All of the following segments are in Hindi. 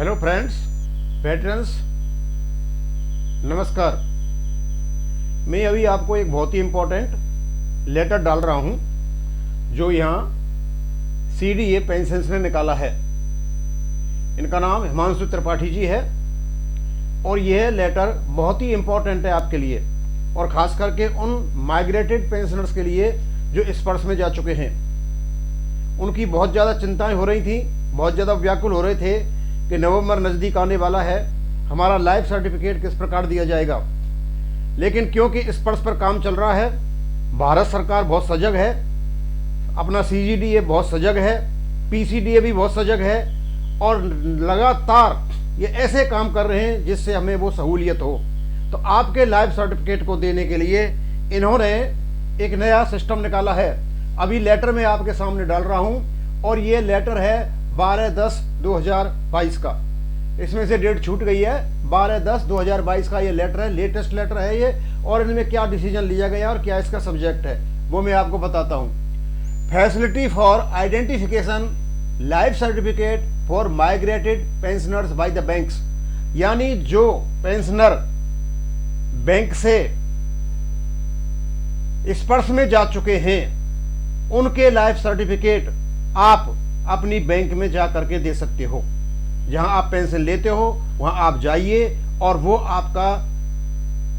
हेलो फ्रेंड्स, वेटरन्स, नमस्कार। मैं अभी आपको एक बहुत ही इम्पोर्टेंट लेटर डाल रहा हूं जो यहाँ CDA पेंशन्स ने निकाला है। इनका नाम हिमांशु त्रिपाठी जी है और यह लेटर बहुत ही इम्पोर्टेंट है आपके लिए और ख़ास करके उन माइग्रेटेड पेंशनर्स के लिए जो स्पर्श में जा चुके हैं। उनकी बहुत ज़्यादा चिंताएं हो रही थी, बहुत ज़्यादा व्याकुल हो रहे थे कि नवंबर नज़दीक आने वाला है, हमारा लाइफ सर्टिफिकेट किस प्रकार दिया जाएगा। लेकिन क्योंकि स्पर्श पर काम चल रहा है, भारत सरकार बहुत सजग है, अपना CGDA बहुत सजग है, PCDA भी बहुत सजग है और लगातार ये ऐसे काम कर रहे हैं जिससे हमें वो सहूलियत हो। तो आपके लाइफ सर्टिफिकेट को देने के लिए इन्होंने एक नया सिस्टम निकाला है। अभी लेटर में आपके सामने डाल रहा हूं और ये लेटर है 12/10/2022 का। इसमें से डेट छूट गई है, 12/10/2022 का ये लेटर है, लेटेस्ट लेटर है ये। और इनमें क्या डिसीजन लिया गया और क्या इसका सब्जेक्ट है वो मैं आपको बताता हूं। Facility for identification life certificate for migrated pensioners by the banks, यानी जो पेंशनर बैंक से स्पर्श में जा चुके हैं उनके लाइफ सर्टिफिकेट आप अपनी बैंक में जा करके दे सकते हो। जहां आप पेंशन लेते हो वहां आप जाइए और वो आपका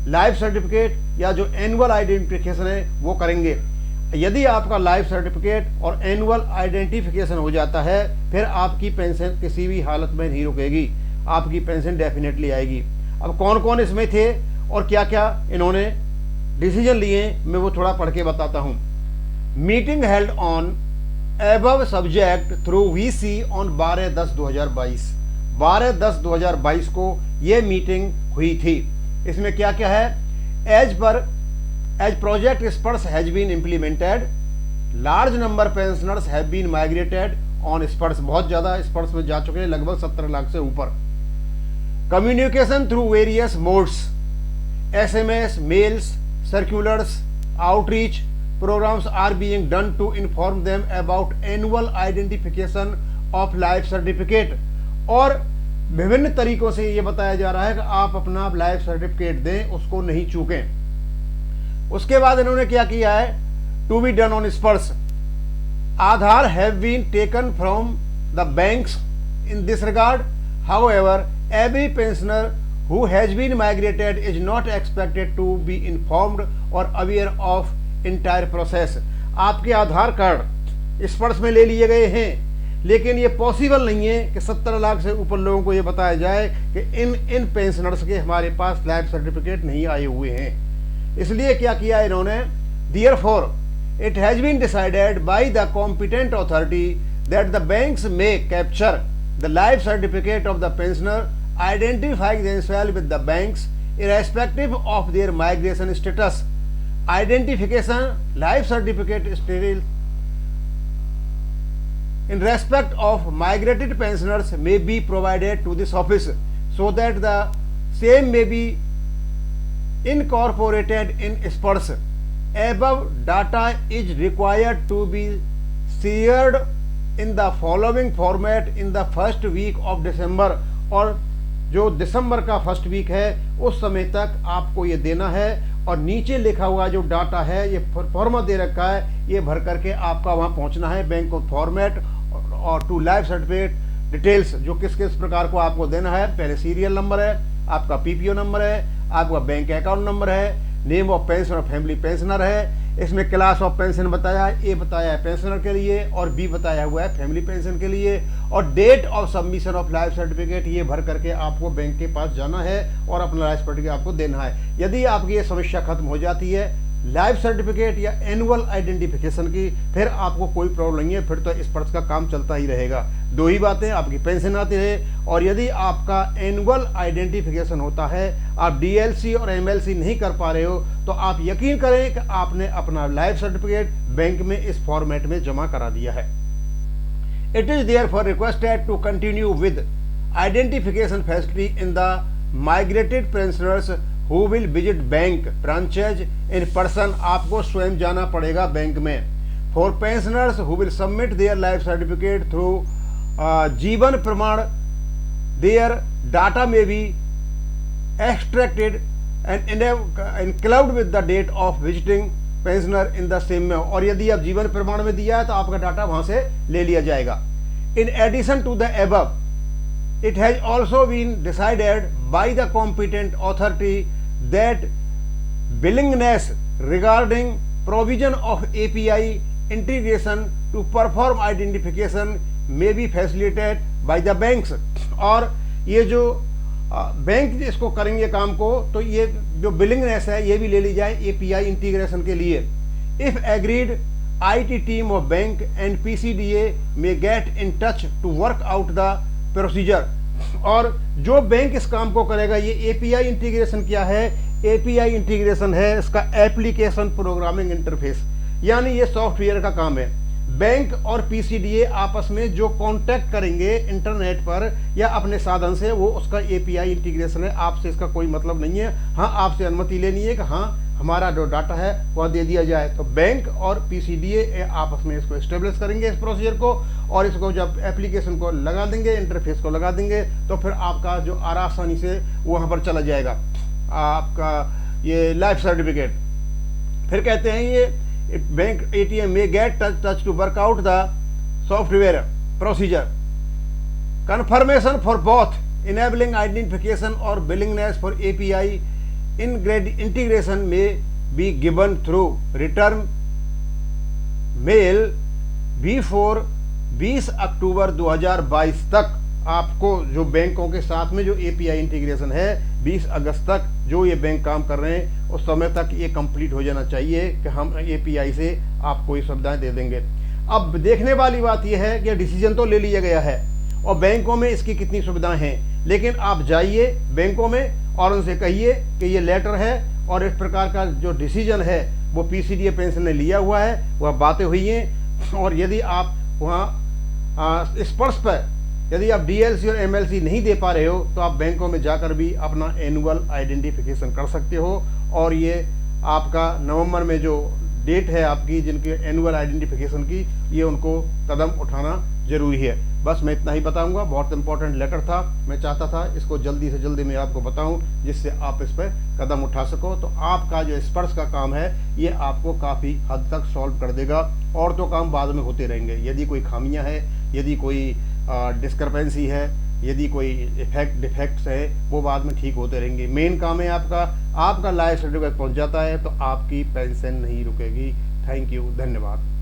लाइफ सर्टिफिकेट या जो एनुअल आइडेंटिफिकेशन है वो करेंगे। यदि आपका लाइफ सर्टिफिकेट और एनुअल आइडेंटिफिकेशन हो जाता है फिर आपकी पेंशन किसी भी हालत में नहीं रुकेगी, आपकी पेंशन डेफिनेटली आएगी। अब कौन कौन इसमें थे और क्या क्या इन्होंने डिसीजन लिए मैं वो थोड़ा पढ़ के बताता हूं। Meeting held on above subject through VC on 12/10/2022, 12/10/2022 को ये मीटिंग हुई थी। इसमें क्या क्या है? As project Sparsh has been implemented, large number pensioners have been migrated on Sparsh, बहुत ज्यादा स्पर्श में जा चुके हैं, लगभग 17 लाख से ऊपर। Communication through various modes, SMS, mails, circulars, outreach programs are being done to inform them about annual identification of life certificate। और विभिन्न तरीकों से ये बताया जा रहा है कि आप अपना लाइफ सर्टिफिकेट दें, उसको नहीं चूकें। उसके बाद इन्होंने क्या किया है? To be done on Sparsh, Aadhaar have been taken from the banks in this regard, however every pensioner who has been migrated is not expected to be informed or aware of entire process. आपके आधार कार्ड स्पर्श में ले लिए गए हैं लेकिन ये पॉसिबल नहीं है कि 17 लाख से ऊपर लोगों को ये बताया जाए कि इन पेंशनर्स के हमारे पास लाइफ सर्टिफिकेट नहीं आए हुए हैं। इसलिए क्या किया इन्होंने? Therefore, it has been decided by the competent authority that the banks may capture the life certificate of the pensioner, identify themselves with the banks irrespective of their migration status। Identification life certificate status in respect of migrated pensioners may be provided to this office so that the same may be incorporated in SPERS। Above data is required to be shared in the following format in the first week of December। और जो दिसंबर का फर्स्ट वीक है उस समय तक आपको ये देना है। और नीचे लिखा हुआ जो डाटा है ये फॉर्मा दे रखा है, ये भर करके आपका वहाँ पहुँचना है बैंक ऑफ फॉर्मेट और टू लाइफ सर्टिफिकेट डिटेल्स जो किस किस प्रकार को आपको देना है। पहले सीरियल नंबर है, आपका PPO नंबर है, आपका बैंक अकाउंट नंबर है, नेम ऑफ पेंशन और फैमिली पेंशनर है। इसमें क्लास ऑफ पेंशन बताया है, A बताया है पेंशनर के लिए और B बताया हुआ है फैमिली पेंशन के लिए। और date of submission of life certificate ये भर करके आपको बैंक के पास जाना है और अपना लाइफ सर्टिफिकेट आपको देना है। यदि आपकी ये समस्या खत्म हो जाती है लाइफ सर्टिफिकेट या एनुअल आइडेंटिफिकेशन की, फिर आपको कोई प्रॉब्लम नहीं है, फिर तो स्पर्श का काम चलता ही रहेगा। दो ही बातें, आपकी पेंशन आती है और यदि आपका एनुअल आइडेंटिफिकेशन होता है, आप DLC और MLC नहीं कर पा रहे हो तो आप यकीन करें कि आपने अपना लाइफ सर्टिफिकेट बैंक में इस फॉर्मेट में जमा करा दिया है। It is therefore requested to continue with identification facility in the migrated pensioners who will visit bank branches in person, आपको स्वयं जाना पड़ेगा बैंक में। For pensioners who will submit their life certificate through जीवन प्रमाण their data may be extracted and clubbed with the date of visiting pensioner in the same में, और यदि आप जीवन प्रमाण में दिया है तो आपका डाटा वहां से ले लिया जाएगा. In addition to the above, it has also been decided by the competent authority that willingness regarding provision of API integration to perform identification may be facilitated by the banks. और ये जो बैंक इसको करेंगे काम को, तो ये जो बिलिंगनेस है ये भी ले ली जाए API इंटीग्रेशन के लिए. If agreed IT team of bank and PCDA may get in touch to work out the procedure. और जो बैंक इस काम को करेगा, ये API इंटीग्रेशन क्या है? API इंटीग्रेशन है इसका एप्लीकेशन प्रोग्रामिंग इंटरफेस, यानी ये सॉफ्टवेयर का काम है. बैंक और PCDA आपस में जो कांटेक्ट करेंगे इंटरनेट पर या अपने साधन से, वो उसका API इंटीग्रेशन है. आपसे इसका कोई मतलब नहीं है. हाँ, आपसे अनुमति लेनी है कि हाँ हमारा जो डाटा है वह दे दिया जाए. तो बैंक और PCDA आपस में इसको एस्टेब्लिश करेंगे इस प्रोसीजर को, और इसको जब एप्लीकेशन को लगा देंगे, इंटरफेस को लगा देंगे, तो फिर आपका जो आसानी से वहाँ पर चला जाएगा आपका ये लाइफ सर्टिफिकेट. फिर कहते हैं ये बैंक ATM में get touch to work out the software procedure confirmation for both enabling identification or willingness for API integration may be given through return mail before 20 अक्टूबर 2022 तक. आपको जो बैंकों के साथ में जो API इंटीग्रेशन है 20 अगस्त तक जो ये बैंक काम कर रहे हैं उस समय तक ये कंप्लीट हो जाना चाहिए कि हम API से आपको ये सुविधाएं दे देंगे. अब देखने वाली बात यह है कि डिसीजन तो ले लिया गया है और बैंकों में इसकी कितनी सुविधाएं हैं, लेकिन आप जाइए बैंकों में और उनसे कहिए कि ये लेटर है और इस प्रकार का जो डिसीजन है वो PCDA पेंशन ने लिया हुआ है, वह बातें हुई हैं. और यदि आप वहाँ स्पर्श पर यदि आप DLC और MLC नहीं दे पा रहे हो तो आप बैंकों में जाकर भी अपना एनुअल आइडेंटिफिकेशन कर सकते हो. और ये आपका नवंबर में जो डेट है आपकी जिनके एनुअल आइडेंटिफिकेशन की, ये उनको कदम उठाना जरूरी है. बस मैं इतना ही बताऊंगा. बहुत इंपॉर्टेंट लेटर था, मैं चाहता था इसको जल्दी से जल्दी मैं आपको बताऊं जिससे आप इस पर कदम उठा सको. तो आपका जो स्पर्श का काम है ये आपको काफ़ी हद तक सॉल्व कर देगा, और तो काम बाद में होते रहेंगे. यदि कोई खामियां है, यदि कोई डिस्क्रपेंसी है, यदि कोई डिफेक्ट्स है, वो बाद में ठीक होते रहेंगे. मेन काम है आपका लाइफ सर्टिफिकेट पहुंच जाता है तो आपकी पेंशन नहीं रुकेगी. थैंक यू, धन्यवाद.